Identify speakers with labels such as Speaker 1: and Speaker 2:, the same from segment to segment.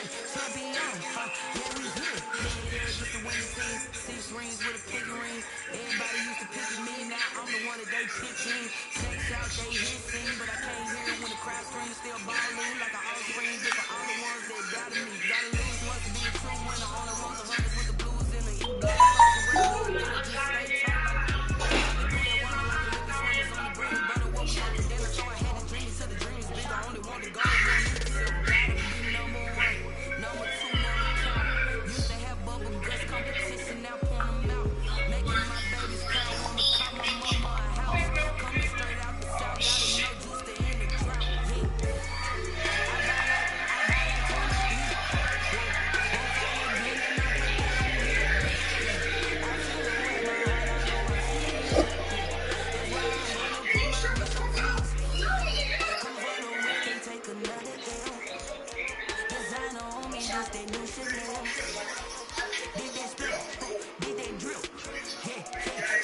Speaker 1: champion, yeah, we here. Yeah, just the winning team. 6 rings with a pinky ring. Everybody used to picking me, now I'm the one that they picking. Checks out, they hissing, but I can't hear it when the crowd screams. Still balling like an offspring, just for all the ones that doubted me. Gotta lose once to be a true winner. On the run, the hunters with the blues in the eat black sauce and red little bitter. Just stay turned like been through that water like Olympic swimmers on the bread and butter. What we had for dinner, so I had to dream it till the dream is bigger. Only want to go, we don't need the silver. Gotta be number one, number two, never count. Used to have bubble guts competition, now point them out. Making my babies proud, wanna call my mama a house. Coming straight out the south, gotta know just to end the drought. Yeah, I buy like 20 deep. Yeah, won't fall again and I put that on me. Yeah, I feel it with my heart, I know I feel it. That's why I'm gonna put my wrist on flex. Come for the win, can't take another L. Designer on me, just that new Chanel. Did that split, did that drip. Yeah,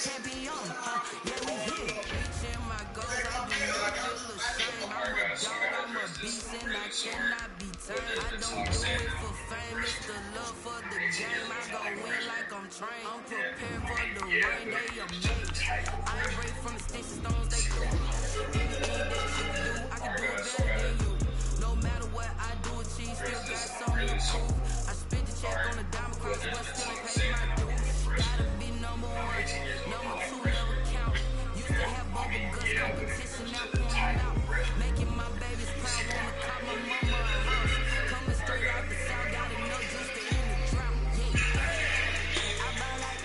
Speaker 1: champion, yeah, we here. Reaching my goals, I do not feel ashamed. I'm a dog, I'm a beast, and I cannot be tamed. I don't do it for fame, it's the love for the game. I go win like I'm trained. I'm prepared for the rain, they amazed. I ain't break from the sticks and stones they threw. Anything that you can do, I can do it better than you. No matter what I do, achieve, still got something to prove. I spit the check on the diamond cross, but still ain't pay my dues. Gotta be number one, number two, never count. Used to have bubble guts competition, now point them out. Making my babies proud, wanna call my mama a house. Coming straight out the south, gotta know just to end the drought. Yeah, I buy like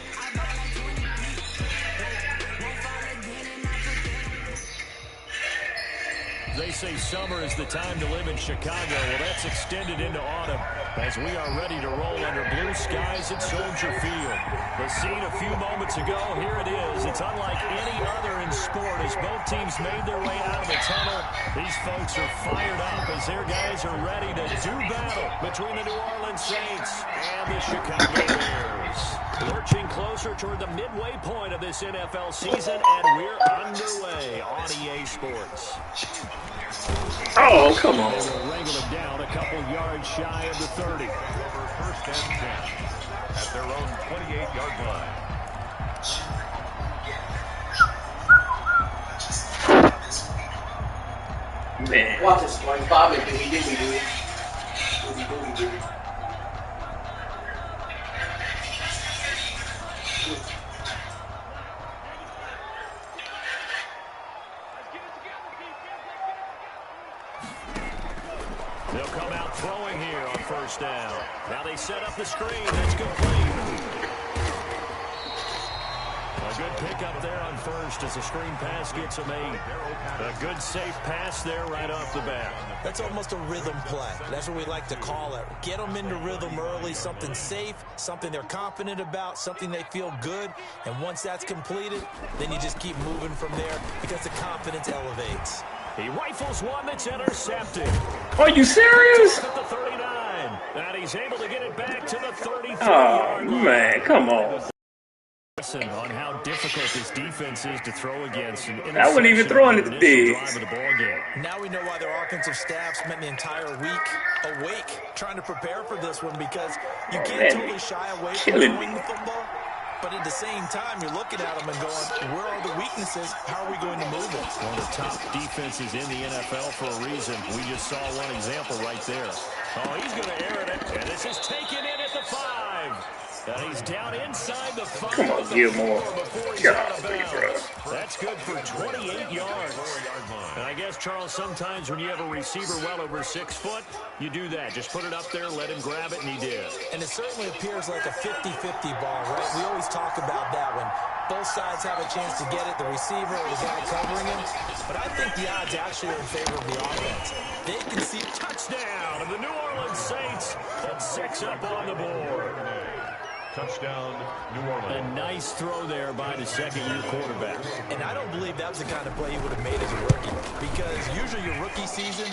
Speaker 1: 20 deep. Won't fall again and I put that on me.
Speaker 2: They say summer is the time to live in Chicago. Well, that's extended into autumn as we are ready to roll under blue skies at Soldier Field. The scene a few moments ago, here it is. It's unlike any other in sport as both teams made their way out of the tunnel. These folks are fired up as their guys are ready to do battle between the New Orleans Saints and the Chicago Bears. Lurching closer toward the midway point of this NFL season, and we're underway on EA Sports.
Speaker 3: Oh, come on.
Speaker 2: They will wrangle it down a couple yards shy of the 30.
Speaker 4: Over first and 10 at their own 28-yard line.
Speaker 3: Man.
Speaker 5: Watch this, SpongeBob, and we do.
Speaker 2: They'll come out throwing here on first down. Now they set up the screen. That's complete. A good pickup there on first as the screen pass gets a made. A good safe pass there right off the bat.
Speaker 6: That's almost a rhythm play. That's what we like to call it. Get them into rhythm early, something safe, something they're confident about, something they feel good. And once that's completed, then you just keep moving from there because the confidence elevates.
Speaker 2: He rifles one that's intercepted.
Speaker 3: Are you serious?
Speaker 2: At the 39. And he's able to get it back to the 33.
Speaker 3: Oh, man, come on.
Speaker 2: On how difficult this defense is to throw against.
Speaker 3: I wasn't even throwing it to Diggs.
Speaker 6: Now we know why their offensive staff spent the entire week awake trying to prepare for this one because you can't totally shy away from throwing the football. But at the same time, you're looking at them and going, where are the weaknesses? How are we going to move it?
Speaker 2: One of the top defenses in the NFL for a reason. We just saw one example right there. Oh, he's going to air it. And this is taken in at the 5. And he's down inside the 5.
Speaker 3: Come on, Gilmore.
Speaker 2: That's good for 28 yards. And I guess, Charles, sometimes when you have a receiver well over 6 foot, you do that. Just put it up there, let him grab it, and he did.
Speaker 6: And it certainly appears like a 50-50 ball, right? We always talk about that when both sides have a chance to get it, the receiver or the guy covering him. But I think the odds actually are in favor of the offense. They can see
Speaker 2: touchdown of the New Orleans Saints and 6 up on the board.
Speaker 4: Touchdown, New Orleans.
Speaker 2: A nice throw there by the second-year quarterback.
Speaker 6: And I don't believe that was the kind of play he would have made as a rookie. Because usually your rookie season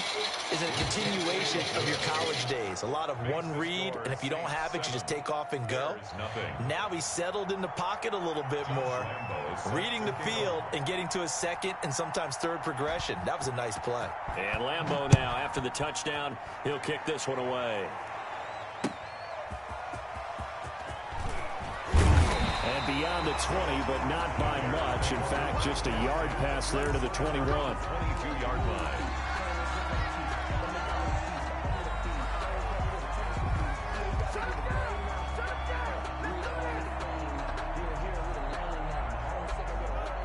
Speaker 6: is a continuation of your college days. A lot of one read, and if you don't have it, you just take off and go. Now he's settled in the pocket a little bit more, reading the field and getting to his second and sometimes third progression. That was a nice play.
Speaker 2: And Lambeau now, after the touchdown, he'll kick this one away. And beyond the 20, but not by much. In fact, just a yard pass there to the 21.
Speaker 4: 22-yard line.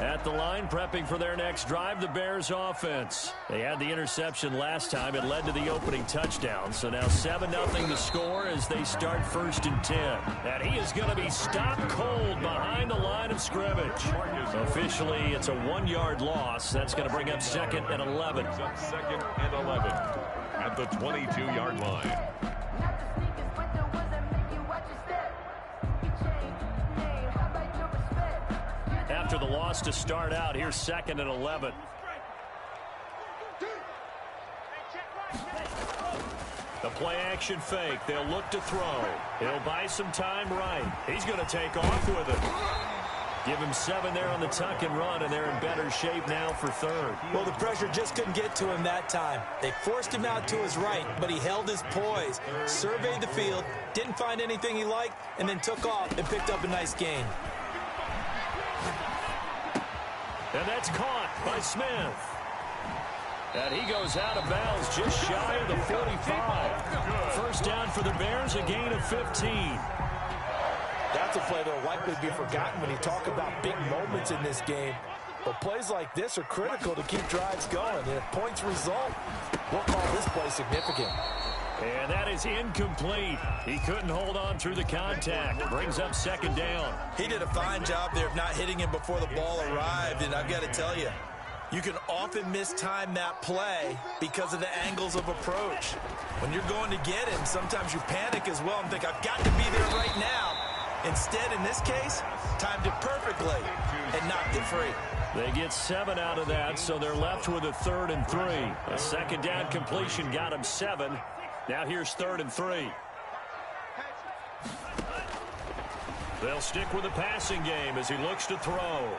Speaker 2: At the line, prepping for their next drive, the Bears offense. They had the interception last time. It led to the opening touchdown. So now 7-0 to score as they start 1st and 10. And he is going to be stopped cold behind the line of scrimmage. Officially, it's a 1-yard loss. That's going to bring up 2nd and 11.
Speaker 4: 2nd and 11 at the 22-yard line.
Speaker 2: After the loss to start out, here's 2nd and 11. The play action fake. They'll look to throw. He'll buy some time right. He's going to take off with it. Give him 7 there on the tuck and run, and they're in better shape now for 3rd.
Speaker 6: Well, the pressure just couldn't get to him that time. They forced him out to his right, but he held his poise, surveyed the field, didn't find anything he liked, and then took off and picked up a nice gain.
Speaker 2: And that's caught by Smith. And he goes out of bounds just shy of the 45. First down for the Bears, a gain of 15.
Speaker 6: That's a play that will likely be forgotten when you talk about big moments in this game. But plays like this are critical to keep drives going. And if points result, we'll call this play significant.
Speaker 2: And that is incomplete. He couldn't hold on through the contact. Brings up 2nd down.
Speaker 6: He did a fine job there of not hitting him before the ball arrived. And I've got to tell you, you can often mistime that play because of the angles of approach. When you're going to get him, sometimes you panic as well and think, I've got to be there right now. Instead, in this case, timed it perfectly and knocked it free.
Speaker 2: They get 7 out of that, so they're left with a 3rd and 3. A 2nd down completion got him 7. Now here's 3rd and 3. They'll stick with the passing game as he looks to throw.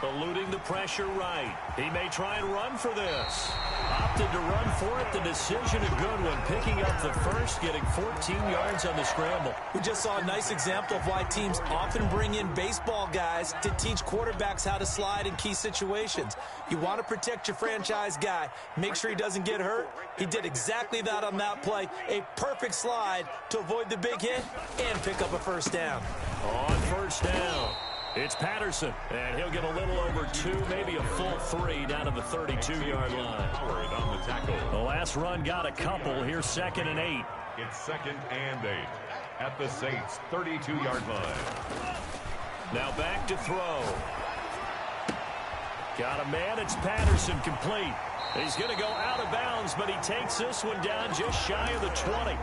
Speaker 2: Eluding the pressure right. He may try and run for this. Opted to run for it. The decision a good one. Picking up the first, getting 14 yards on the scramble.
Speaker 6: We just saw a nice example of why teams often bring in baseball guys to teach quarterbacks how to slide in key situations. You want to protect your franchise guy. Make sure he doesn't get hurt. He did exactly that on that play. A perfect slide to avoid the big hit and pick up a first down.
Speaker 2: On 1st down, it's Patterson, and he'll get a little over 2, maybe a full 3 down to the 32-yard line.
Speaker 4: Howard on the tackle.
Speaker 2: The last run got a couple. Here's 2nd and 8.
Speaker 4: It's 2nd and 8 at the Saints' 32-yard line.
Speaker 2: Now back to throw. Got a man. It's Patterson, complete. He's going to go out of bounds, but he takes this one down just shy of the 20.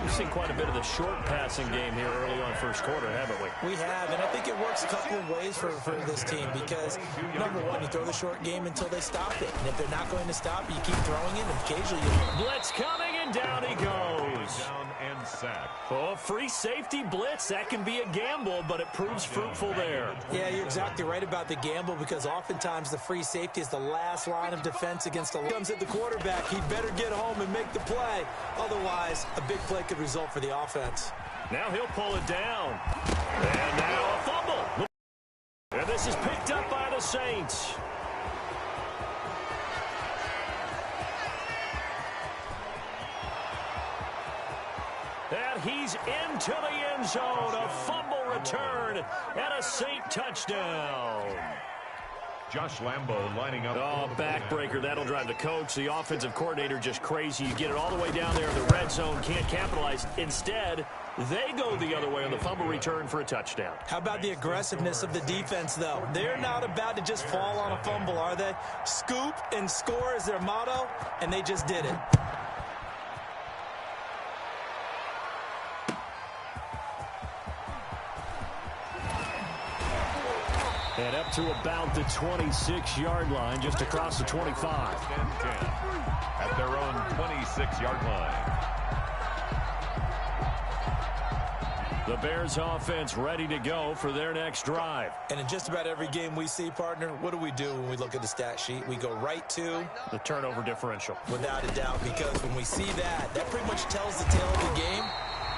Speaker 2: We've seen quite a bit of the short passing game here early on 1st quarter, haven't we?
Speaker 6: We have, and I think it works a couple of ways for this team because, number one, you throw the short game until they stop it. And if they're not going to stop it, you keep throwing it, and occasionally you...
Speaker 2: Blitz coming, and down he goes.
Speaker 4: Down and sacked.
Speaker 2: Oh, free safety blitz. That can be a gamble, but it proves fruitful there.
Speaker 6: Yeah, you're exactly right about the gamble because oftentimes the free safety is the last line of defense against a... Comes at the quarterback. He'd better get home and make the play. Otherwise, a big play could result for the offense.
Speaker 2: Now he'll pull it down. And now a fumble. And this is picked up by the Saints. And he's into the end zone. A fumble return and a Saint touchdown.
Speaker 4: Josh Lambo lining up.
Speaker 2: Oh, backbreaker. That'll drive the coach. The offensive coordinator just crazy. You get it all the way down there in the red zone. Can't capitalize. Instead, they go the other way on the fumble return for a touchdown.
Speaker 6: How about the aggressiveness of the defense, though? They're not about to just fall on a fumble, are they? Scoop and score is their motto, and they just did it.
Speaker 2: And up to about the 26-yard line, just across the 25.
Speaker 4: 10 at their own 26-yard line.
Speaker 2: The Bears offense ready to go for their next drive.
Speaker 6: And in just about every game we see, partner, what do we do when we look at the stat sheet? We go right to
Speaker 2: the turnover differential.
Speaker 6: Without a doubt, because when we see that, that pretty much tells the tale of the game.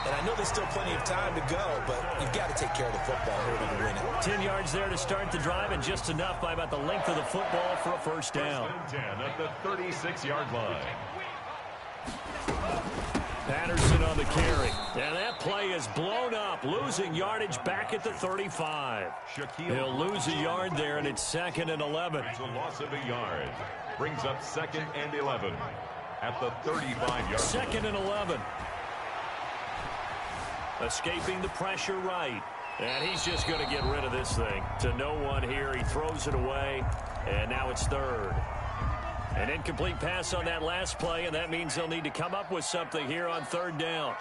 Speaker 6: And I I know there's still plenty of time to go, but you've got to take care of the football in order to win it.
Speaker 2: 10 yards there to start the drive, and just enough by about the length of the football for a first down.
Speaker 4: 10 at the 36-yard line.
Speaker 2: Patterson on the carry. And that play is blown up, losing yardage back at the 35. He'll lose a yard there, and it's 2nd and 11.
Speaker 4: It's a loss of a yard. Brings up 2nd and 11 at the 35-yard line.
Speaker 2: 2nd and 11. Escaping the pressure right. And he's just going to get rid of this thing. To no one here. He throws it away, and now it's 3rd. An incomplete pass on that last play, and that means they'll need to come up with something here on 3rd down.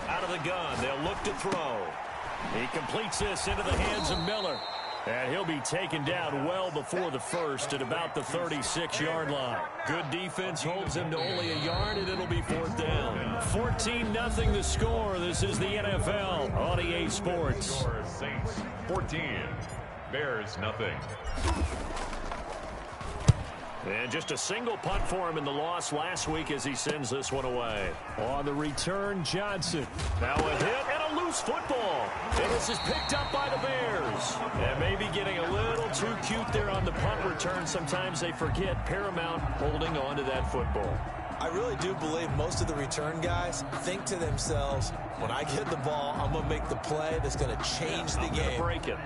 Speaker 2: Out of the gun, they'll look to throw. He completes this into the hands of Miller. And he'll be taken down well before the 1st at about the 36-yard line. Good defense holds him to only a yard, and it'll be 4th down. 14-0 the score. This is the NFL on EA Sports.
Speaker 4: Saints 14. Bears nothing.
Speaker 2: And just a single punt for him in the loss last week as he sends this one away. On the return, Johnson. Now a hit and a loose football. And this is picked up by the Bears. And maybe getting a little too cute there on the punt return. Sometimes they forget paramount holding on to that football.
Speaker 6: I really do believe most of the return guys think to themselves, when I get the ball, I'm going to make the play that's going to change the game.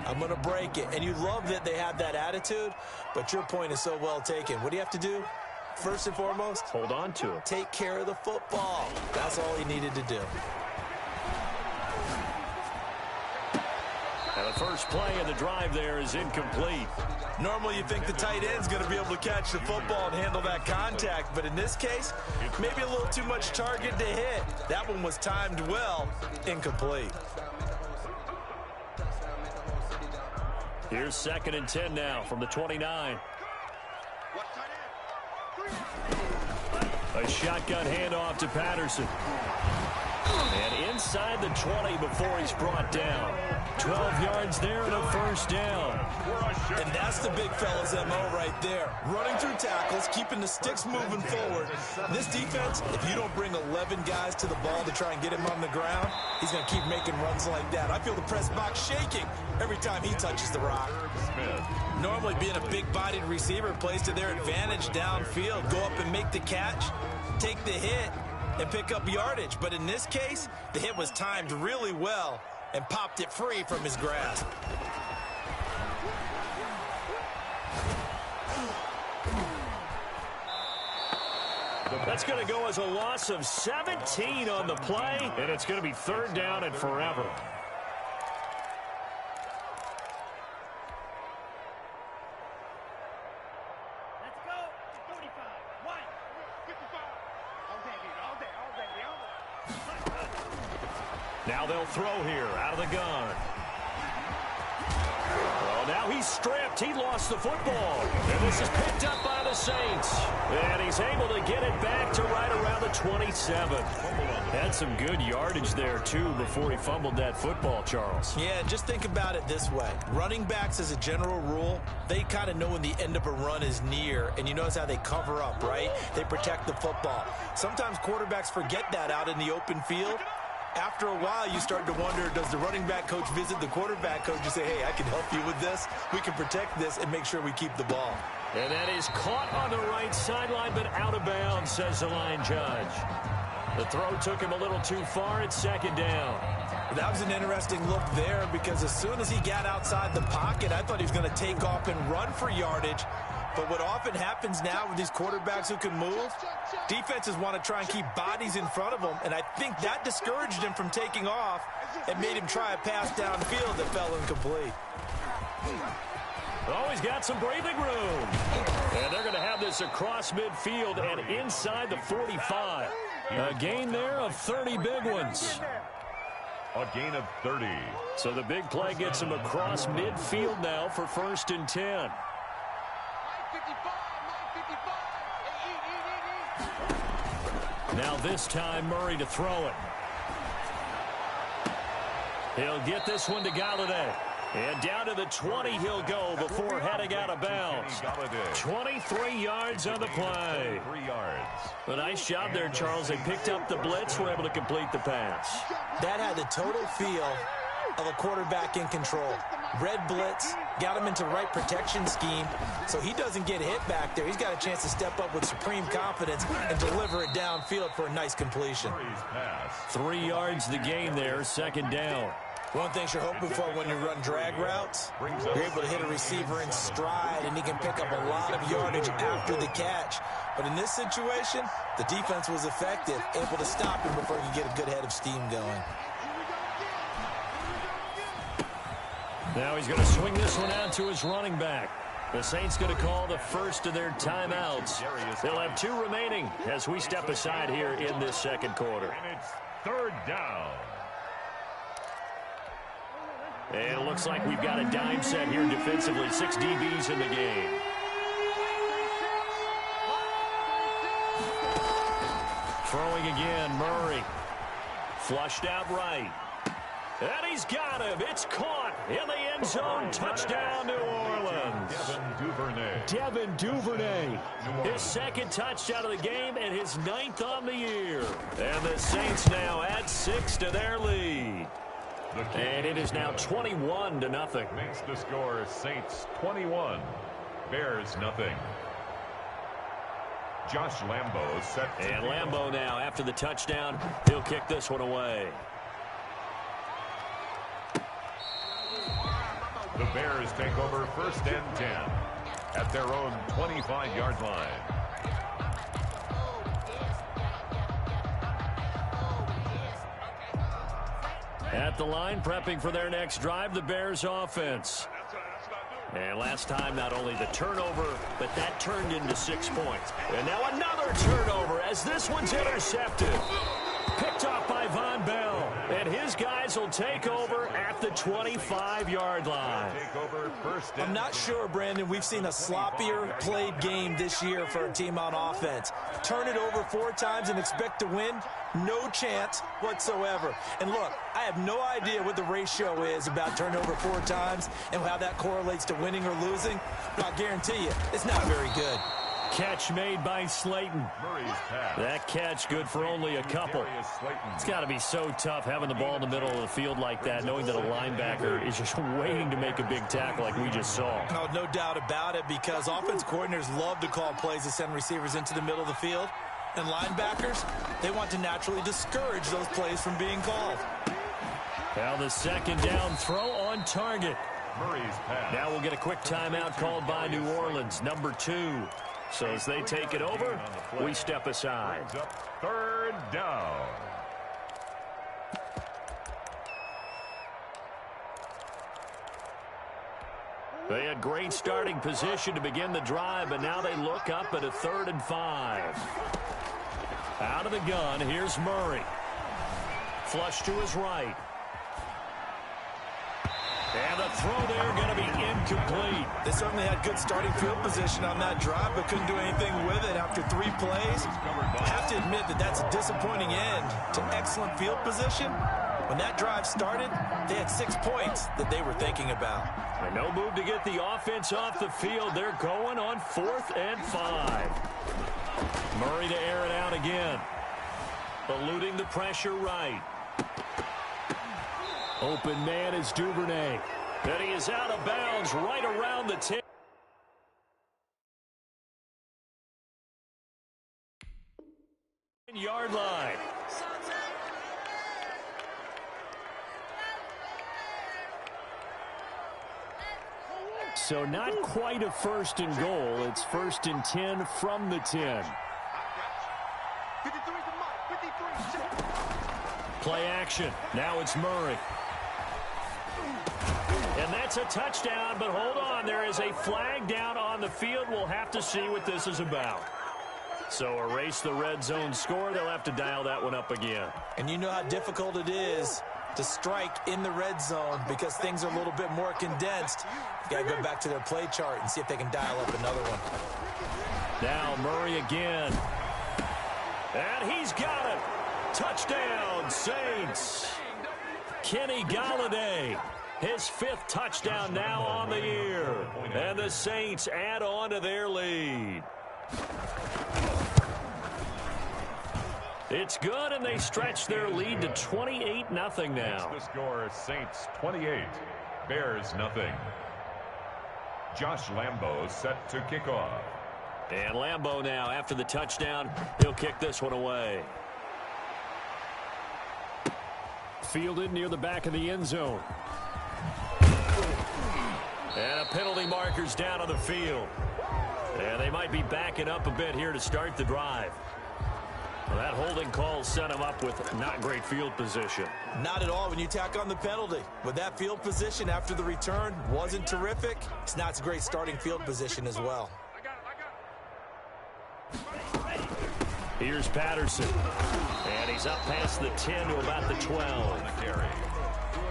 Speaker 6: I'm going to break it. And you love that they have that attitude, but your point is so well taken. What do you have to do? First and foremost,
Speaker 2: hold on to it.
Speaker 6: Take care of the football. That's all he needed to do.
Speaker 2: And the first play of the drive there is incomplete.
Speaker 6: Normally you think the tight end's going to be able to catch the football and handle that contact, but in this case, maybe a little too much target to hit. That one was timed well, incomplete.
Speaker 2: Here's 2nd and 10 now from the 29. A shotgun handoff to Patterson. And inside the 20 before he's brought down. 12 yards there and a first down.
Speaker 6: And that's the big fella's MO right there. Running through tackles, keeping the sticks moving forward. This defense, if you don't bring 11 guys to the ball to try and get him on the ground, he's going to keep making runs like that. I feel the press box shaking every time he touches the rock. Normally being a big-bodied receiver plays to their advantage downfield. Go up and make the catch, take the hit, and pick up yardage. But in this case, the hit was timed really well and popped it free from his grasp.
Speaker 2: That's going to go as a loss of 17 on the play, and it's going to be 3rd down and forever.
Speaker 1: Let's go. 45. White. 55.
Speaker 2: Now they'll throw here out of the gun. Well, now he's stripped. He lost the football. And this is picked up by the Saints. And he's able to get it back to right around the 27. Had some good yardage there, too, before he fumbled that football, Charles.
Speaker 6: Yeah, just think about it this way. Running backs, as a general rule, they kind of know when the end of a run is near. And you notice how they cover up, right? They protect the football. Sometimes quarterbacks forget that out in the open field. After a while, you start to wonder, does the running back coach visit the quarterback coach and say, hey, I can help you with this. We can protect this and make sure we keep the ball.
Speaker 2: And that is caught on the right sideline, but out of bounds, says the line judge. The throw took him a little too far. It's 2nd down.
Speaker 6: That was an interesting look there because as soon as he got outside the pocket, I thought he was going to take off and run for yardage. But what often happens now with these quarterbacks who can move, defenses want to try and keep bodies in front of them, and I think that discouraged him from taking off and made him try a pass downfield that fell incomplete.
Speaker 2: Oh, he's got some breathing room. And they're going to have this across midfield and inside the 45. A gain there of 30 big ones.
Speaker 4: A gain of 30.
Speaker 2: So the big play gets him across midfield now for 1st and 10. Now this time, Murray to throw it. He'll get this one to Galladay. And down to the 20 he'll go before heading out of bounds. 23 yards on the play. A nice job there, Charles. They picked up the blitz, were able to complete the pass.
Speaker 6: That had the total feel of a quarterback in control. Red blitz, got him into the right protection scheme, so he doesn't get hit back there. He's got a chance to step up with supreme confidence and deliver it downfield for a nice completion.
Speaker 2: 3 yards the gain there, second down.
Speaker 6: One thing you're hoping for when you run drag routes, you're able to hit a receiver in stride, and he can pick up a lot of yardage after the catch. But in this situation, the defense was effective, able to stop him before he could get a good head of steam going.
Speaker 2: Now he's going to swing this one out to his running back. The Saints going to call the first of their timeouts. They'll have 2 remaining as we step aside here in this second quarter.
Speaker 4: And it's third down.
Speaker 2: And it looks like we've got a dime set here defensively. 6 DBs in the game. Throwing again, Murray. Flushed out right. And he's got him. It's caught in the end zone. Touchdown, New Orleans. Devin Duvernay. His second touchdown of the game and his 9th on the year. And the Saints now add 6 to their lead. And it is now 21-0.
Speaker 4: Makes the score Saints 21, Bears nothing. Josh Lambo set.
Speaker 2: And Lambo now, after the touchdown, he'll kick this one away.
Speaker 4: The Bears take over 1st and 10 at their own 25-yard line.
Speaker 2: At the line, prepping for their next drive, the Bears offense. And last time, not only the turnover, but that turned into 6 points. And now another turnover as this one's intercepted. Picked off by Von Bell. And his guys will take over at the 25-yard line.
Speaker 6: I'm not sure, Brandon, we've seen a sloppier played game this year for a team on offense. Turn it over 4 times and expect to win? No chance whatsoever. And look, I have no idea what the ratio is about turnover 4 times and how that correlates to winning or losing, but I guarantee you, it's not very good.
Speaker 2: Catch made by Slayton. That catch good for only a couple. It's got to be so tough having the ball in the middle of the field like that, knowing that a linebacker is just waiting to make a big tackle like we just saw.
Speaker 6: No doubt about it, because offense coordinators love to call plays to send receivers into the middle of the field. And linebackers, they want to naturally discourage those plays from being called.
Speaker 2: Now the second down throw on target. Now we'll get a quick timeout called by New Orleans, number 2. So as they take it over, we step aside.
Speaker 4: Third down.
Speaker 2: They had great starting position to begin the drive, but now they look up at a 3rd and 5. Out of the gun, here's Murray. Flush to his right. And the throw there going to be incomplete.
Speaker 6: They certainly had good starting field position on that drive, but couldn't do anything with it after 3 plays. I have to admit that that's a disappointing end to excellent field position. When that drive started, they had 6 points that they were thinking about.
Speaker 2: And no move to get the offense off the field. They're going on 4th and 5. Murray to air it out again. Eluding the pressure right. Open man is Duvernay. And he is out of bounds right around the 10-yard line. So not quite a 1st and goal. It's 1st and 10 from the 10. Play action. Now it's Murray. And that's a touchdown, but hold on. There is a flag down on the field. We'll have to see what this is about. So erase the red zone score. They'll have to dial that one up again.
Speaker 6: And you know how difficult it is to strike in the red zone because things are a little bit more condensed. You got to go back to their play chart and see if they can dial up another one.
Speaker 2: Now Murray again. And he's got it. Touchdown, Saints. Kenny Golladay. His 5th touchdown now on the year. And the Saints add on to their lead. It's good, and they stretch their lead to 28-0 now.
Speaker 4: The score is Saints 28, Bears nothing. Josh Lambo set to kick off.
Speaker 2: And Lambo now, after the touchdown, he'll kick this one away. Fielded near the back of the end zone. And a penalty marker's down on the field. And they might be backing up a bit here to start the drive. Well, that holding call set him up with not great field position.
Speaker 6: Not at all when you tack on the penalty. With that field position after the return wasn't terrific. It's not a great starting field position as well.
Speaker 2: Here's Patterson. And he's up past the 10 to about the 12.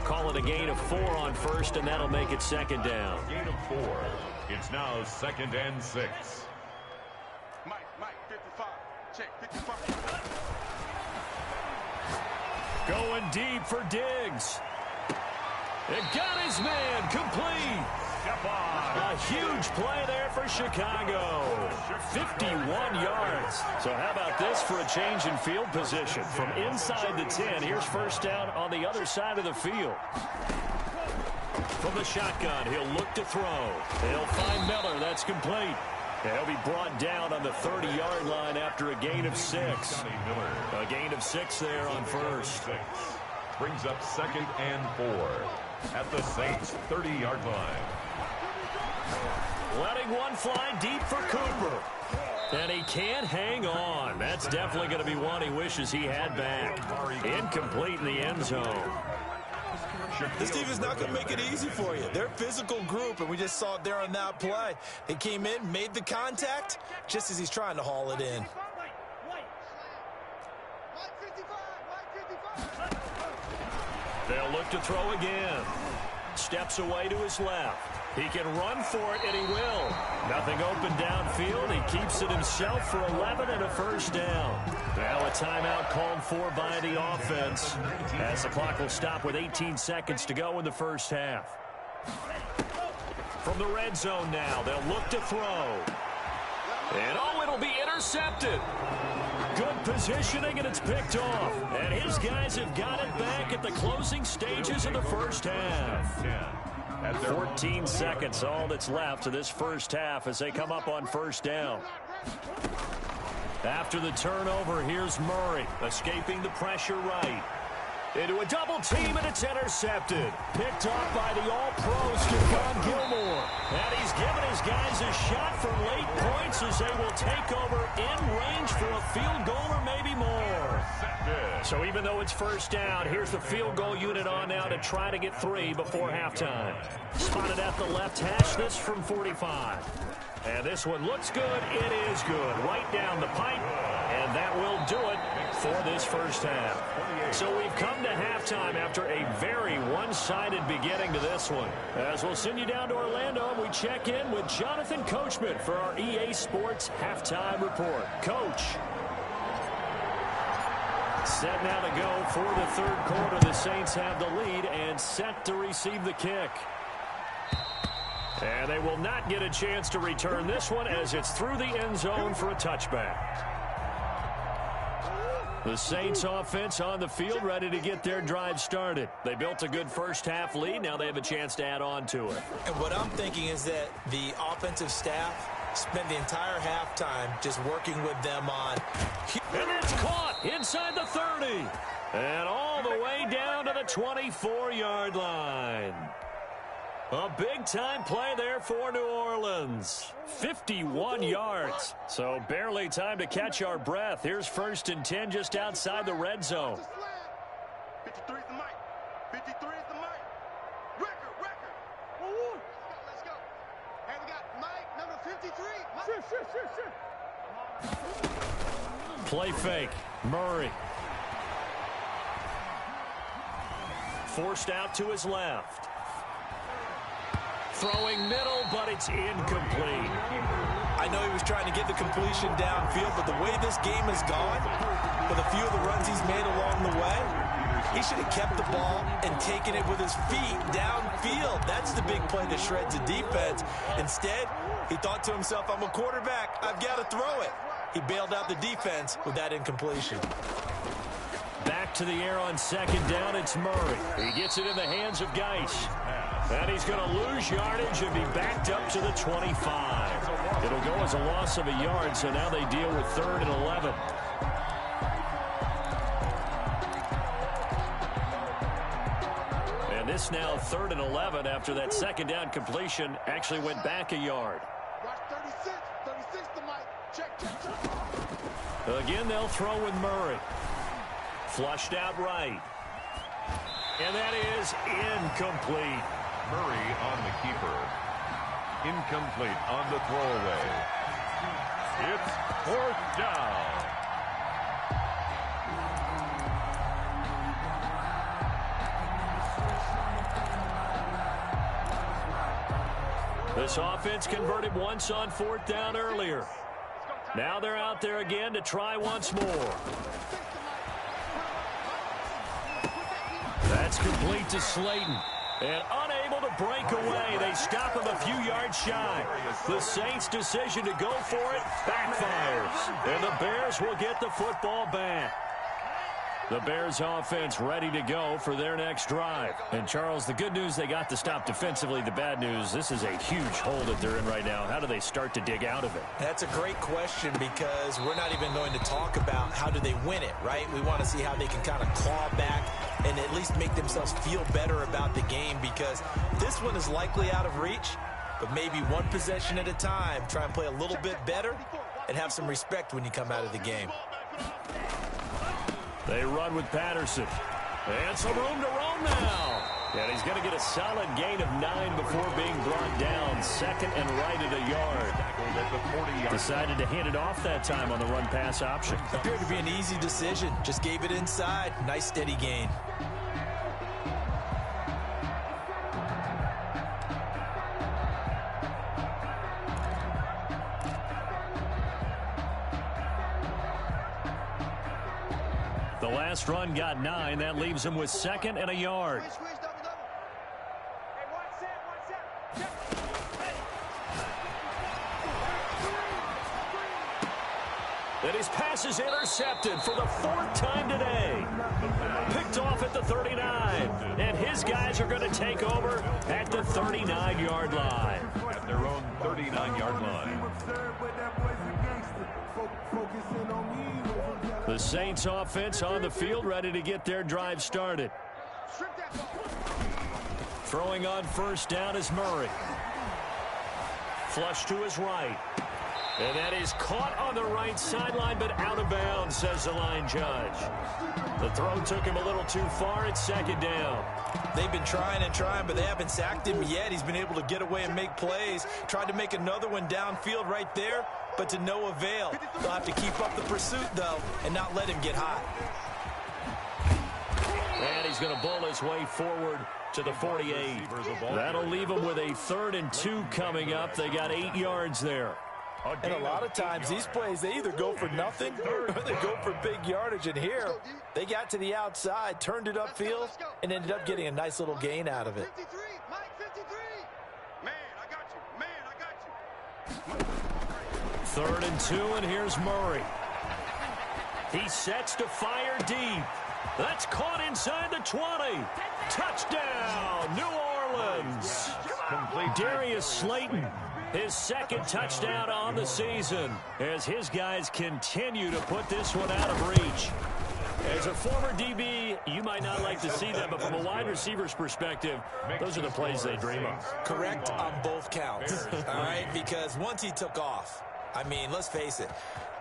Speaker 2: Call it a gain of 4 on first, and that'll make it 2nd down.
Speaker 4: Gain of 4. It's now 2nd and 6.
Speaker 7: Mike, 55. Check, 55.
Speaker 2: Going deep for Diggs. It got his man complete. A huge play there for Chicago. 51 yards. So how about this for a change in field position? From inside the 10, here's first down on the other side of the field. From the shotgun, he'll look to throw. He'll find Miller. That's complete. And he'll be brought down on the 30-yard line after a gain of 6. A gain of 6 there on first.
Speaker 4: Brings up 2nd and 4 at the Saints' 30-yard line.
Speaker 2: Letting one fly deep for Cooper. And he can't hang on. That's definitely going to be one he wishes he had back. Incomplete in the end zone.
Speaker 6: This team is not going to make it easy for you. They're a physical group, and we just saw it there on that play. They came in, made the contact, just as he's trying to haul it in.
Speaker 2: They'll look to throw again. Steps away to his left. He can run for it, and he will. Nothing open downfield. He keeps it himself for 11 and a first down. Now a timeout called for by the offense, as the clock will stop with 18 seconds to go in the first half. From the red zone now, they'll look to throw. And oh, it'll be intercepted. Good positioning, and it's picked off. And his guys have got it back at the closing stages of the first half. 14 seconds, all that's left of this first half as they come up on first down. After the turnover, here's Murray, escaping the pressure right. Into a double team, and it's intercepted. Picked off by the all-pro Stephon Gilmore. And he's given his guys a shot for late points as they will take over in range for a field goal or maybe more. So even though it's first down, here's the field goal unit on now to try to get 3 before halftime. Spotted at the left hash, this from 45. And this one looks good. It is good. Right down the pipe. And that will do it for this first half. So we've come to halftime after a very one-sided beginning to this one. As we'll send you down to Orlando, we check in with Jonathan Coachman for our EA Sports Halftime Report. Coach. Set now to go for the third quarter. The Saints have the lead and set to receive the kick. And they will not get a chance to return this one as it's through the end zone for a touchback. The Saints offense on the field ready to get their drive started. They built a good first half lead. Now they have a chance to add on to it.
Speaker 6: And what I'm thinking is that the offensive staff spent the entire halftime just working with them on.
Speaker 2: And it's caught inside the 30. And all the way down to the 24-yard line. A big-time play there for New Orleans. 51 yards. So barely time to catch our breath. Here's 1st and 10 just outside the red zone.
Speaker 7: 53 is the mic. 53 is the mic. Record. Woo-woo. Let's go. Hey, we got Mike, number 53. Sure.
Speaker 2: Play fake. Murray. Forced out to his left. Throwing middle, but it's incomplete.
Speaker 6: I know he was trying to get the completion downfield, but the way this game has gone, with a few of the runs he's made along the way, He should have kept the ball and taken it with his feet downfield. That's the big play that shreds the defense. Instead, he thought to himself, I'm a quarterback. I've got to throw it. He bailed out the defense with that incompletion.
Speaker 2: Back to the air on second down, it's Murray. He gets it in the hands of Geis. And he's going to lose yardage and be backed up to the 25. It'll go as a loss of a yard, so now they deal with 3rd and 11. And this now 3rd and 11 after that second down completion actually went back a yard.
Speaker 7: Watch 36. 36 to Mike. Check.
Speaker 2: Again, they'll throw with Murray. Flushed out right. And that is incomplete.
Speaker 4: Murray on the keeper. Incomplete on the throwaway. It's 4th down.
Speaker 2: This offense converted once on 4th down earlier. Now they're out there again to try once more. That's complete to Slayton. And unable to break away, they stop him a few yards shy. The Saints' decision to go for it backfires. And the Bears will get the football back. The Bears offense ready to go for their next drive. And, Charles, the good news, they got the stop defensively. The bad news, this is a huge hole that they're in right now. How do they start to dig out of it?
Speaker 6: That's a great question because we're not even going to talk about how do they win it, right? We want to see how they can kind of claw back and at least make themselves feel better about the game because this one is likely out of reach, but maybe one possession at a time. Try and play a little bit better and have some respect when you come out of the game.
Speaker 2: They run with Patterson. And some room to roam now. And he's going to get a solid gain of 9 before being brought down. 2nd and right at a yard. Decided to hand it off that time on the run-pass option.
Speaker 6: Appeared to be an easy decision. Just gave it inside. Nice steady gain.
Speaker 2: The last run got 9. That leaves him with 2nd and a yard. And his pass is intercepted for the 4th time today. Picked off at the 39. And his guys are going to take over at the 39-yard line.
Speaker 4: At their own 39-yard line.
Speaker 2: The Saints offense on the field ready to get their drive started. Throwing on 1st down is Murray. Flush to his right. And that is caught on the right sideline, but out of bounds, says the line judge. The throw took him a little too far. It's 2nd down.
Speaker 6: They've been trying and trying, but they haven't sacked him yet. He's been able to get away and make plays. Tried to make another one downfield right there, but to no avail. They'll have to keep up the pursuit, though, and not let him get hot.
Speaker 2: And he's going to bull his way forward to the 48. That'll leave him with a 3rd and 2 coming up. They got 8 yards there.
Speaker 6: And a lot of times, these plays, they either go for nothing or they go for big yardage. And here, they got to the outside, turned it upfield, and ended up getting a nice little gain out of it.
Speaker 7: 53, Mike, 53. Man, I got you. Man, I got you.
Speaker 2: 3rd and 2, and here's Murray. He sets to fire deep. That's caught inside the 20. Touchdown, New Orleans. Darius Slayton, his 2nd touchdown on the season, as his guys continue to put this one out of reach. As a former DB, you might not like to see that, but from a wide receiver's perspective, those are the plays they dream of.
Speaker 6: Correct on both counts, all right? Because once he took off, I mean, let's face it,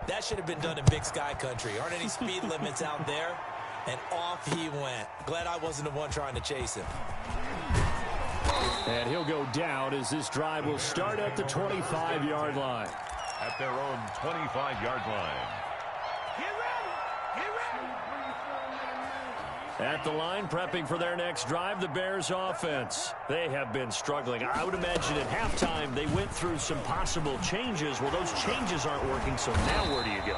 Speaker 6: that should have been done in Big Sky Country. Aren't any speed limits out there? And off he went. Glad I wasn't the one trying to chase him.
Speaker 2: And he'll go down as this drive will start at the 25-yard line.
Speaker 4: At their own 25-yard line.
Speaker 2: At the line, prepping for their next drive, the Bears offense. They have been struggling. I would imagine at halftime they went through some possible changes. Well, those changes aren't working, so now where do you go?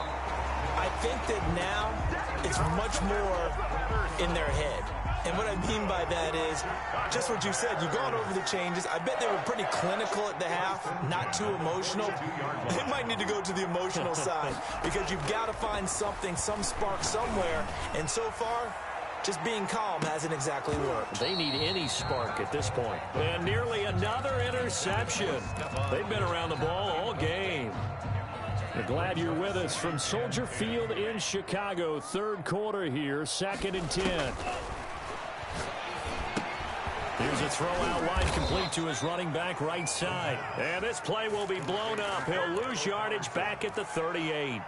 Speaker 6: I think that now it's much more in their head. And what I mean by that is just what you said. You've gone over the changes. I bet they were pretty clinical at the half, not too emotional. They might need to go to the emotional side because you've got to find something, some spark somewhere. And so far, just being calm hasn't exactly worked.
Speaker 2: They need any spark at this point. And nearly another interception. They've been around the ball all game. We're glad you're with us from Soldier Field in Chicago. Third quarter here, 2nd and 10. Here's a throw out wide, complete to his running back right side. And this play will be blown up. He'll lose yardage back at the 38.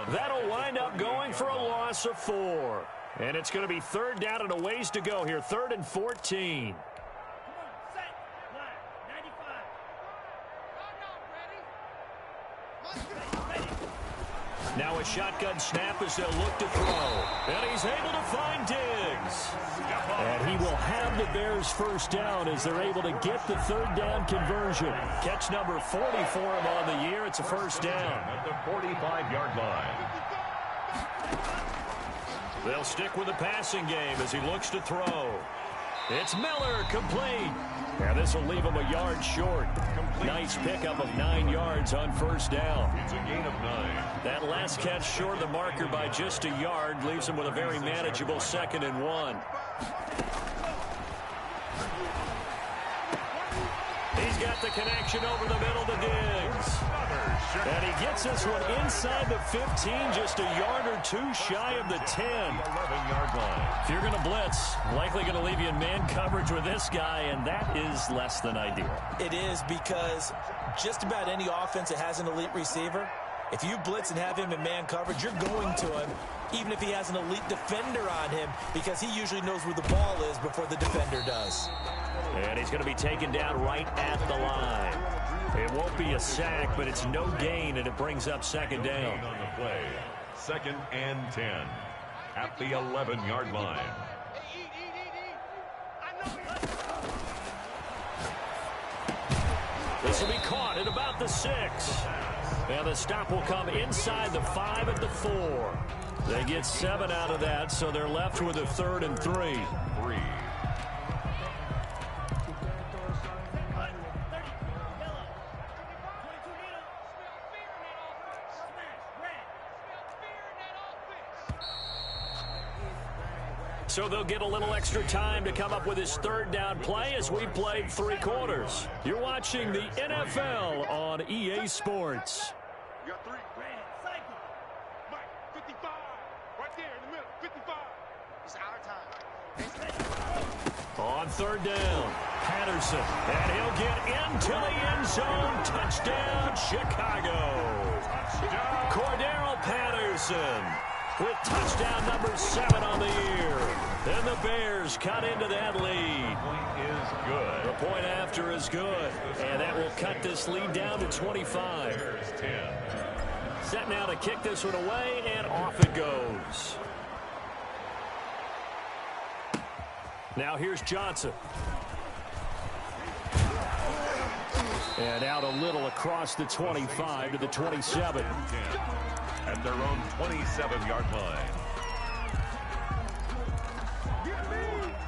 Speaker 2: That'll wind up going for a loss of 4. And it's going to be 3rd down and a ways to go here. 3rd and 14. Now a shotgun snap as they'll look to throw. And he's able to find Diggs. And he will have the Bears first down as they're able to get the 3rd down conversion. Catch number 40 for him on the year. It's a first down.
Speaker 4: At the 45-yard line.
Speaker 2: They'll stick with the passing game as he looks to throw. It's Miller, complete. Now this will leave him a yard short. Nice pickup of 9 yards on first down.
Speaker 4: It's a gain of 9.
Speaker 2: That last catch short of the marker by just a yard leaves him with a very manageable 2nd and 1. He's got the connection over the middle to Diggs. And he gets this one inside the 15, just a yard or 2 shy of the 10.
Speaker 4: 11-yard line.
Speaker 2: If you're going to blitz, likely going to leave you in man coverage with this guy, and that is less than ideal.
Speaker 6: It is, because just about any offense that has an elite receiver, if you blitz and have him in man coverage, you're going to him, even if he has an elite defender on him, because he usually knows where the ball is before the defender does.
Speaker 2: And he's going to be taken down right at the line. It won't be a sack, but it's no gain, and it brings up 2nd down.
Speaker 4: On the play, 2nd and 10 at the 11-yard line.
Speaker 2: This will be caught at about the 6. Now the stop will come inside the 5 at the 4. They get 7 out of that, so they're left with a 3rd and 3. So they'll get a little extra time to come up with his 3rd down play as we played 3 quarters. You're watching the NFL on EA Sports.
Speaker 7: You got 3. Mike, 55. Right there in the middle. 55. It's our time.
Speaker 2: On 3rd down, Patterson. And he'll get into the end zone. Touchdown, Chicago.
Speaker 4: Touchdown.
Speaker 2: Cordero Patterson with touchdown number 7 on the year. And the Bears cut into that lead.
Speaker 4: Point is good.
Speaker 2: The point after is good. And that will cut this lead down to 25.
Speaker 4: Bears 10.
Speaker 2: Set now to kick this one away, and off it goes. Now here's Johnson. And out a little across the 25 to the 27.
Speaker 4: 10 at their own 27-yard line.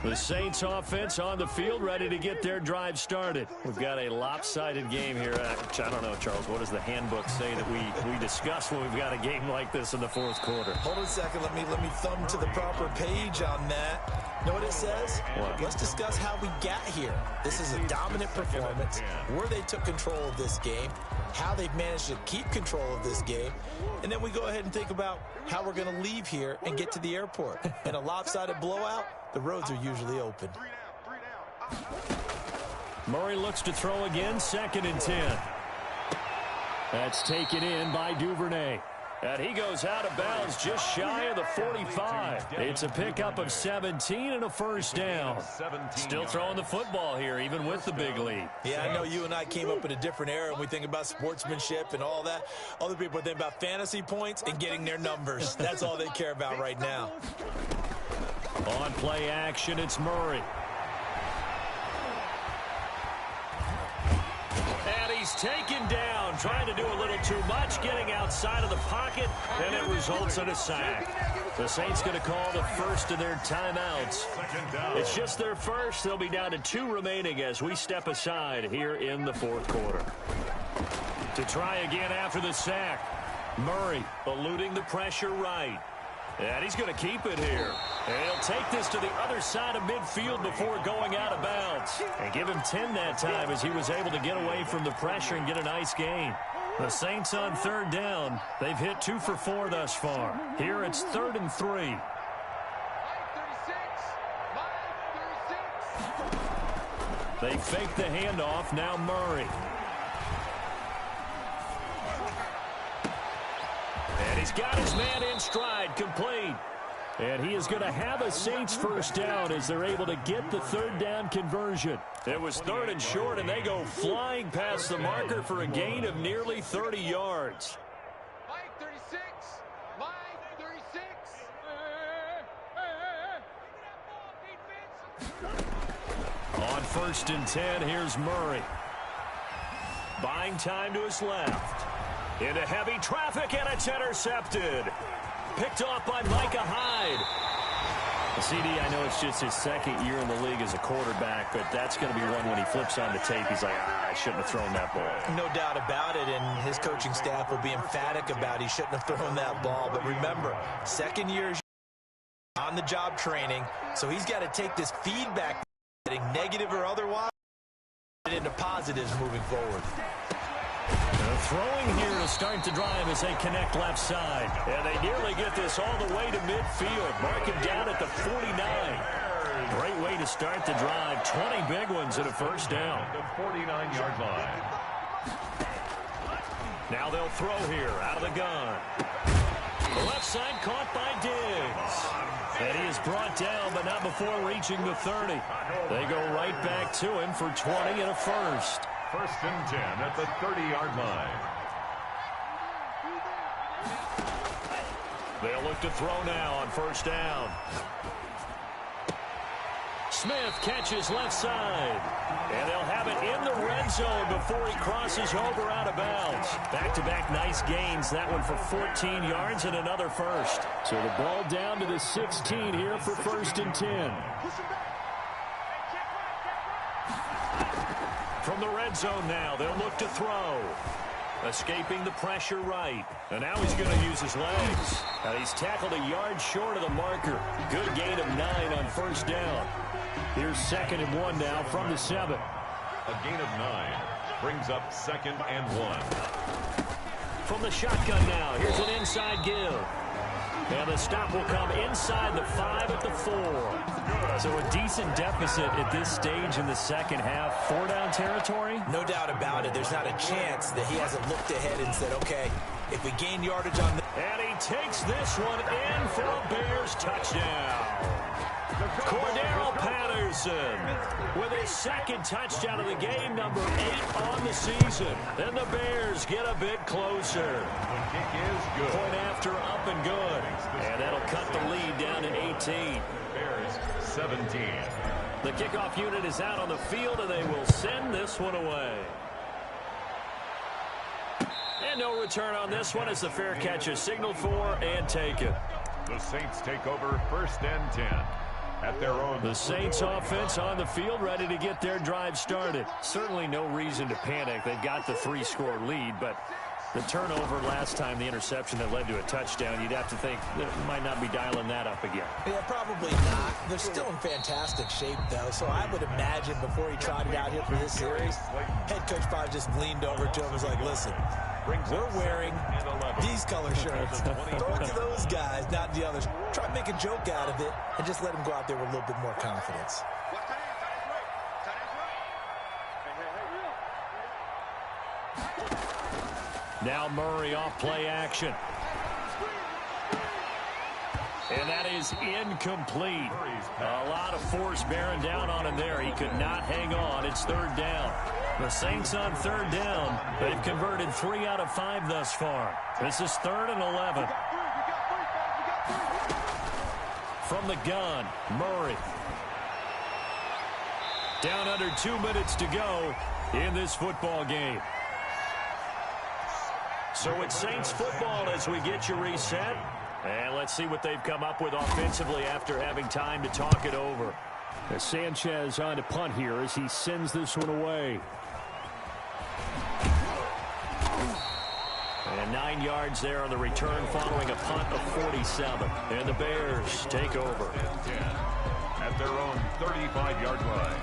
Speaker 2: The Saints offense on the field, ready to get their drive started. We've got a lopsided game here. I don't know, Charles, what does the handbook say that we discuss when we've got a game like this in the 4th quarter?
Speaker 6: Hold on a second. Let me thumb to the proper page on that. Know what it says?
Speaker 2: What?
Speaker 6: Let's discuss how we got here. This is a dominant performance, where they took control of this game, how they've managed to keep control of this game, and then we go ahead and think about how we're going to leave here and get to the airport. In a lopsided blowout, the roads are usually open.
Speaker 7: 3 down.
Speaker 2: Murray looks to throw again, 2nd and 10. That's taken in by Duvernay. And he goes out of bounds just shy of the 45. It's a pickup of 17 and a first down. Still throwing the football here, even with the big lead.
Speaker 6: Yeah, I know you and I came up in a different era, and we think about sportsmanship and all that. Other people think about fantasy points and getting their numbers. That's all they care about right now.
Speaker 2: On play action, it's Murray. And he's He's taken down, trying to do a little too much, getting outside of the pocket, and it results in a sack. The Saints going to call the first of their timeouts. It's just their first. They'll be down to 2 remaining as we step aside here in the fourth quarter. To try again after the sack, Murray eluding the pressure right. And he's going to keep it here. And he'll take this to the other side of midfield before going out of bounds. And give him 10 that time as he was able to get away from the pressure and get a nice gain. The Saints on third down. They've hit 2 for 4 thus far. Here it's 3rd and 3. They fake the handoff. Now Murray. And he's got his man in stride, complete. And he is going to have a Saints first down as they're able to get the 3rd down conversion. It was 3rd and short, and they go flying past the marker for a gain of nearly 30 yards.
Speaker 7: Mike 36. Mike 36.
Speaker 2: On 1st and 10, here's Murray. Buying time to his left. Into heavy traffic, and it's intercepted. Picked off by Micah Hyde. CD, I know it's just his 2nd year in the league as a quarterback, but that's going to be one when he flips on the tape. He's like, I shouldn't have thrown that ball.
Speaker 6: No doubt about it, and his coaching staff will be emphatic about he shouldn't have thrown that ball. But remember, 2nd year on-the-job training, so he's got to take this feedback, negative or otherwise, into positives moving forward.
Speaker 2: Throwing here to start the drive as they connect left side. And they nearly get this all the way to midfield. Mark him down at the 49. Great way to start the drive. 20 big ones and a first down.
Speaker 4: The 49-yard line.
Speaker 2: Now they'll throw here out of the gun. The left side caught by Diggs. And he is brought down, but not before reaching the 30. They go right back to him for 20 and a first.
Speaker 4: 1st and 10 at the 30-yard line.
Speaker 2: They'll look to throw now on 1st down. Smith catches left side. And they'll have it in the red zone before he crosses over out of bounds. Back-to-back nice gains. That one for 14 yards and another first. So the ball down to the 16 here for 1st and 10. From the red zone now, they'll look to throw. Escaping the pressure right. And now he's going to use his legs. And he's tackled a yard short of the marker. Good gain of 9 on 1st down. Here's 2nd and 1 now from the 7.
Speaker 4: A gain of 9 brings up 2nd and 1.
Speaker 2: From the shotgun now, here's an inside give. And the stop will come inside the 5 at the 4. So a decent deficit at this stage in the second half. 4-down territory?
Speaker 6: No doubt about it. There's not a chance that he hasn't looked ahead and said, okay, if we gain yardage on this.
Speaker 2: And he takes this one in for a Bears touchdown. Cordero Patterson with his 2nd touchdown of the game, number 8 on the season. And the Bears get a bit closer.
Speaker 4: The kick is good.
Speaker 2: Point after up and good. And that'll cut the lead down to 18.
Speaker 4: Bears 17.
Speaker 2: The kickoff unit is out on the field, and they will send this one away. And no return on this one as the fair catch is signaled for and taken.
Speaker 4: The Saints take over 1st and 10. At their own.
Speaker 2: The Saints offense on the field ready to get their drive started. Certainly no reason to panic. They've got the 3-score lead, but the turnover last time, the interception that led to a touchdown, you'd have to think that might not be dialing that up again.
Speaker 6: Yeah, probably not. They're still in fantastic shape, though, so I would imagine before he trotted out here for this series, head coach probably just leaned over to him and was like, listen, we're wearing these color shirts. Throw it to those guys, not the others. Try to make a joke out of it and just let them go out there with a little bit more confidence.
Speaker 2: Now Murray off play action. And that is incomplete. A lot of force bearing down on him there. He could not hang on. It's 3rd down. The Saints on 3rd down. They've converted 3 out of 5 thus far. This is 3rd and 11. From the gun, Murray. Down under 2 minutes to go in this football game. So it's Saints football as we get you reset. And let's see what they've come up with offensively after having time to talk it over.
Speaker 8: As Sanchez on to punt here as he sends this one away.
Speaker 2: And 9 yards there on the return following a punt of 47. And the Bears take over.
Speaker 4: At their own 35-yard line.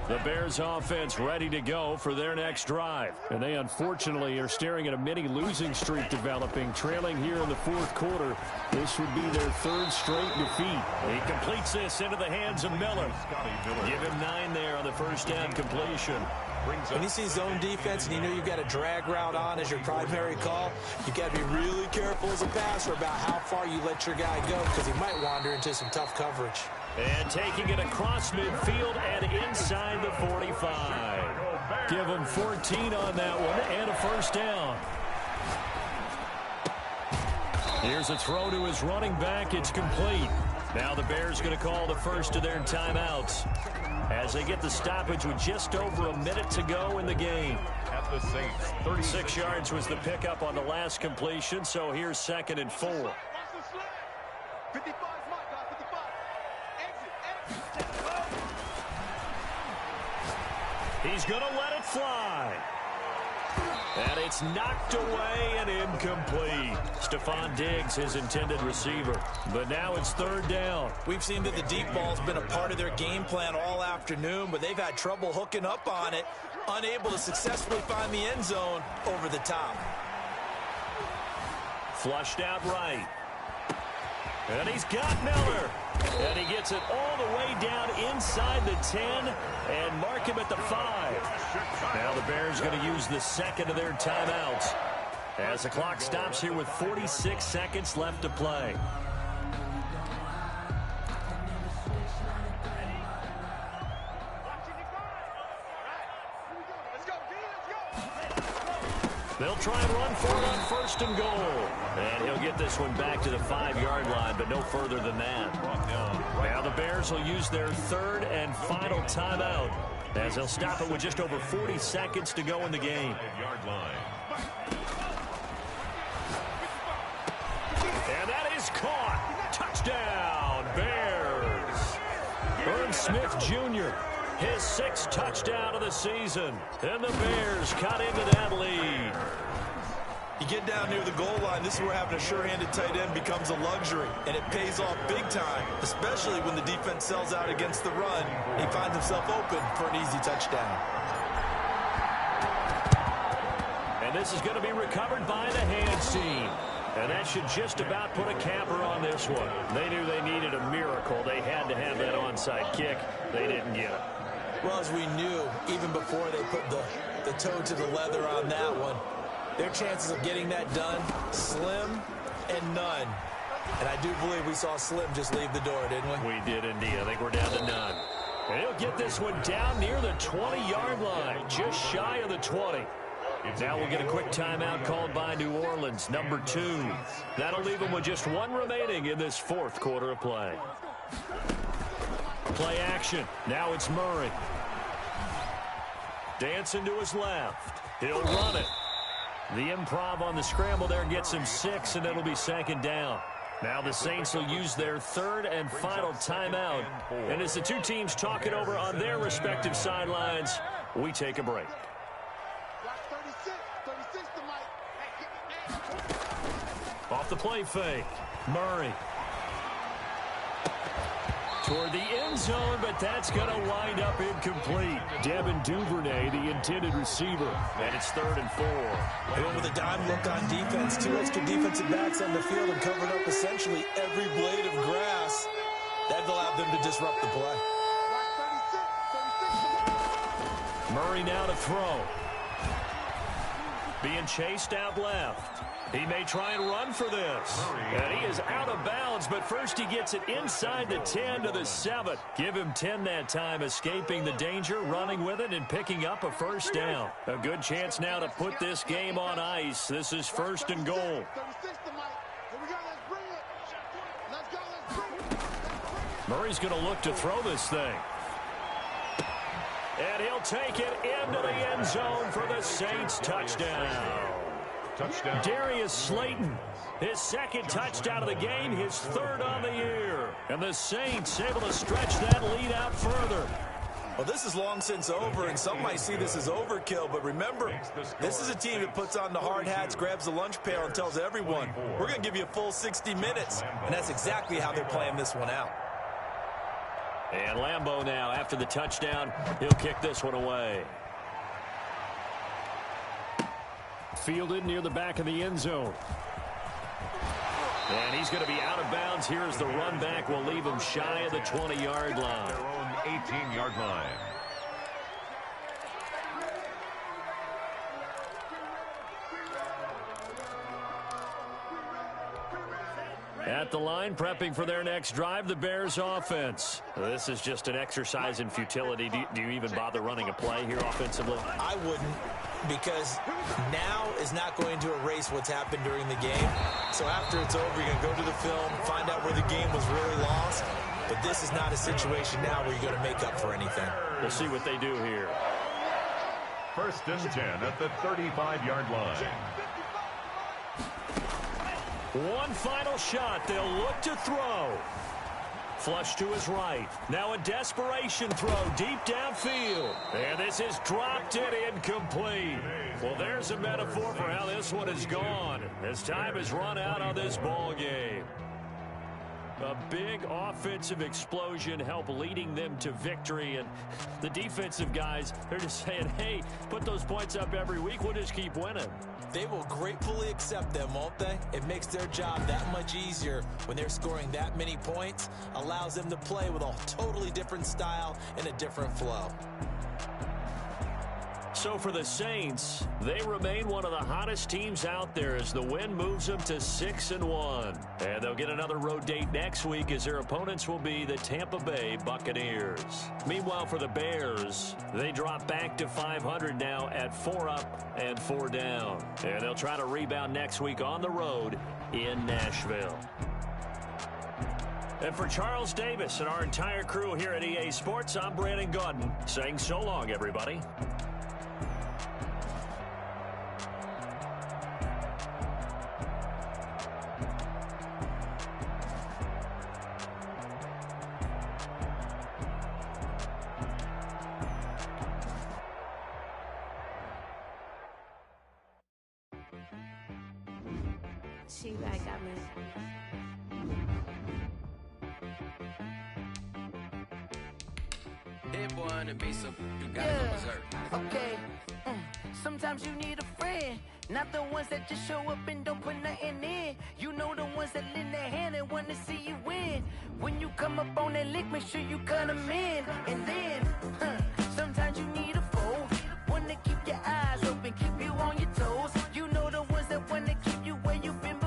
Speaker 2: The Bears offense ready to go for their next drive.
Speaker 8: And they unfortunately are staring at a mini losing streak developing, trailing here in the fourth quarter. This would be their third straight defeat.
Speaker 2: He completes this into the hands of Miller. Give him 9 there on the first down completion.
Speaker 6: When you see zone defense and you know you've got a drag route on as your primary call, you got to be really careful as a passer about how far you let your guy go because he might wander into some tough coverage.
Speaker 2: And taking it across midfield and inside the 45. Give him 14 on that one and a first down. Here's a throw to his running back. It's complete. Now the Bears going to call the first of their timeouts as they get the stoppage with just over a minute to go in the game.
Speaker 4: At the Saints,
Speaker 2: 36 yards was the pickup on the last completion, so here's 2nd and 4.
Speaker 7: 55 Mike, guys, 55. Exit.
Speaker 2: He's going to let it fly. And it's knocked away and incomplete. Stephon Diggs, his intended receiver. But now it's 3rd down.
Speaker 6: We've seen that the deep ball's been a part of their game plan all afternoon, but they've had trouble hooking up on it, unable to successfully find the end zone over the top.
Speaker 2: Flushed out right. And he's got Miller. And he gets it all the way down inside the 10 and mark him at the 5. Now the Bears going to use the second of their timeouts as the clock stops here with 46 seconds left to play. They'll try and run for it on 1st and goal. And he'll get this one back to the 5-yard line, but no further than that. Now the Bears will use their 3rd and final timeout as they'll stop it with just over 40 seconds to go in the game. And that is caught. Touchdown, Bears. Herb Smith Jr., his 6th touchdown of the season. And the Bears cut into that lead.
Speaker 6: You get down near the goal line, this is where having a sure-handed tight end becomes a luxury, and it pays off big time, especially when the defense sells out against the run. He finds himself open for an easy touchdown.
Speaker 2: And this is going to be recovered by the hands team. And that should just about put a capper on this one. They knew they needed a miracle. They had to have that onside kick. They didn't get it.
Speaker 6: Well, as we knew, even before they put the toe to the leather on that one, their chances of getting that done, slim and none. And I do believe we saw Slim just leave the door, didn't we?
Speaker 2: We did indeed. I think we're down to none. And he'll get this one down near the 20-yard line, just shy of the 20. Now we'll get a quick timeout called by New Orleans, number 2. That'll leave them with just 1 remaining in this 4th quarter of play. Play action. Now it's Murray. Dancing to his left. He'll run it. The improv on the scramble there gets him 6, and it'll be 2nd down. Now the Saints will use their 3rd and final timeout. And as the two teams talk it over on their respective sidelines, we take a break. Off the play fake. Murray. Toward the end zone, but that's going to wind up incomplete.
Speaker 8: Devin Duvernay, the intended receiver.
Speaker 2: And it's 3rd and 4.
Speaker 6: They went with a dime look on defense. 2 extra defensive backs on the field and covered up essentially every blade of grass. That allowed them to disrupt the play.
Speaker 2: Murray now to throw. Being chased out left. He may try and run for this. And he is out of bounds, but first he gets it inside the 10 to the 7. Give him 10 that time, escaping the danger, running with it, and picking up a first down. A good chance now to put this game on ice. This is 1st and goal. Murray's going to look to throw this thing.
Speaker 8: And he'll take it into the end zone for the Saints touchdown.
Speaker 4: Touchdown.
Speaker 8: Darius Slayton, his second touchdown of the game, his third on the year. And the Saints able to stretch that lead out further.
Speaker 6: Well, this is long since over, and some might see this as overkill, but remember, this is a team that puts on the hard hats, grabs the lunch pail, and tells everyone, we're going to give you a full 60 minutes. And that's exactly how they're playing this one out.
Speaker 8: And Lambeau now, after the touchdown, he'll kick this one away. Fielded near the back of the end zone. And he's going to be out of bounds. Here's the run back. Will leave him shy of the 20-yard line.
Speaker 4: Their own 18-yard line.
Speaker 8: At the line, prepping for their next drive, the Bears offense. This is just an exercise in futility. Do you even bother running a play here offensively?
Speaker 6: I wouldn't, because now is not going to erase what's happened during the game. So after it's over, you're going to go to the film, find out where the game was really lost. But this is not a situation now where you're going to make up for anything.
Speaker 8: We'll see what they do here.
Speaker 4: 1st and 10 at the 35-yard line.
Speaker 8: One final shot. They'll look to throw. Flush to his right. Now a desperation throw deep downfield. And this is dropped and incomplete. Well, there's a metaphor for how this one is gone. As time has run out on this ball game. A big offensive explosion helped leading them to victory. And the defensive guys, they're just saying, hey, put those points up every week. We'll just keep winning.
Speaker 6: They will gratefully accept them, won't they? It makes their job that much easier when they're scoring that many points. Allows them to play with a totally different style and a different flow.
Speaker 8: So for the Saints, they remain one of the hottest teams out there as the win moves them to 6-1. And they'll get another road date next week as their opponents will be the Tampa Bay Buccaneers. Meanwhile, for the Bears, they drop back to 500 now at 4 up and 4 down. And they'll try to rebound next week on the road in Nashville. And for Charles Davis and our entire crew here at EA Sports, I'm Brandon Gaudin saying so long, everybody.
Speaker 9: She like got me.
Speaker 1: Hey boy on the beat, so you gotta go berserk.
Speaker 9: Okay. Sometimes you need a friend, not the ones that just show up and don't put nothing in. You know the ones that lend their hand and want to see you win. When you come up on that lick, make sure you cut them in. And then